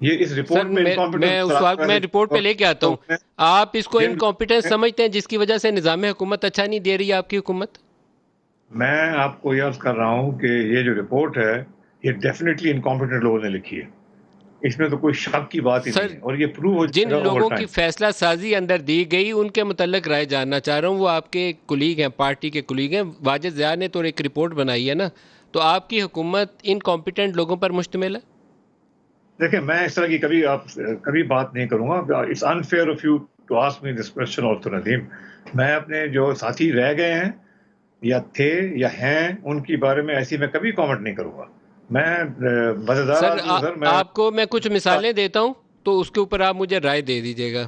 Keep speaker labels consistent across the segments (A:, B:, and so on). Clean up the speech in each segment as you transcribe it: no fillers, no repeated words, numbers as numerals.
A: یہ اس
B: سر
A: رپورٹ میں
B: میں اس وقت میں رپورٹ پہ لے کے آتا ہوں. آپ اس کو انکمپیٹنس سمجھتے ہیں جس کی وجہ سے نظام حکومت اچھا نہیں دے رہی ہے آپ کی حکومت؟
A: میں آپ کو یہ عرض کر رہا ہوں کہ یہ جو رپورٹ ہے یہ ڈیفینیٹلی انکمپیٹنٹ لوگوں نے لکھی ہے. اس میں تو کوئی شک کی بات ہی
B: سر
A: نہیں ہے، اور یہ پروو ہو
B: جن
A: جائے گا اوور
B: لوگوں کی
A: ٹائم.
B: فیصلہ سازی اندر دی گئی ان کے متعلق رائے جاننا چاہ رہا ہوں. وہ آپ کے کولیگ ہیں، پارٹی کے کولیگ ہیں. واجد ضیاء نے تو ایک رپورٹ بنائی ہے نا، تو آپ کی حکومت انکمپیٹنٹ لوگوں پر مشتمل ہے؟
A: دیکھیں، میں اس طرح کی کبھی بات نہیں کروں گا. It's unfair of you to ask me this question also Nadeem. میں اپنے جو ساتھی رہ گئے ہیں یا تھے یا ہیں ان کی بارے میں ایسی میں کبھی کامنٹ نہیں کروں گا. میں مزیدار
B: سر
A: آدمی ہوں سر. میں
B: آپ کو میں کچھ مثالیں دیتا ہوں تو اس کے اوپر آپ مجھے رائے دے دیجیے گا.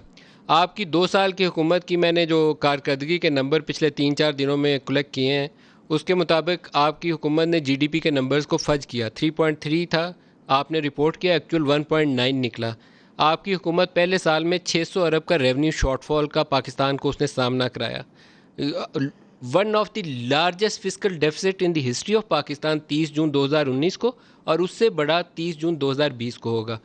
B: آپ کی 2 سال کی حکومت کی میں نے جو کارکردگی کے نمبر پچھلے 3-4 دنوں میں کلیکٹ کیے ہیں، اس کے مطابق آپ کی حکومت نے جی ڈی پی کے نمبرز کو فج کیا. 3.3 تھا، آپ نے رپورٹ کیا، ایکچول 1.9 نکلا. آپ کی حکومت پہلے سال میں 600 ارب کا ریونیو شارٹ فال کا پاکستان کو اس نے سامنا کرایا. One of the largest fiscal deficits in the history of Pakistan 30 جون 2019 کو، اور اس سے بڑا 30 جون 2020 کو ہوگا.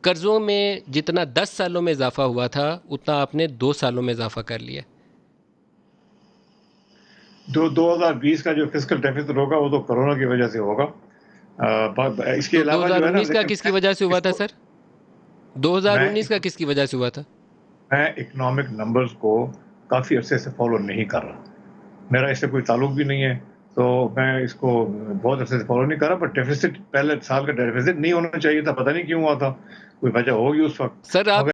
B: قرضوں میں جتنا 10 سالوں میں اضافہ ہوا تھا اتنا آپ نے 2 سالوں میں اضافہ کر لیا.
A: 2020 کا جو فسکل ڈیفیسٹ ہوگا وہ تو کورونا کی وجہ سے ہوگا. اس کے
B: تو
A: علاوہ جو ہے نا،
B: 2019 کا
A: دیکھیں
B: کس کی وجہ سے ہوا
A: اس
B: تھا
A: کو
B: سر؟ 2019
A: میں
B: کا کس کی وجہ سے ہوا تھا؟
A: میں اکنامک نمبرز کو کافی عرصے سے فالو نہیں کر رہا. میرا اس سے کوئی تعلق بھی نہیں ہے، تو میں اس کو بہت عرصے سے فالو نہیں کر رہا. بٹ ڈیفیسٹ پہلے سال کا ڈیفیسٹ نہیں ہونا چاہیے تھا، پتہ نہیں کیوں ہوا تھا، کوئی وجہ ہوگی اس وقت.
B: سر آپ
A: مگر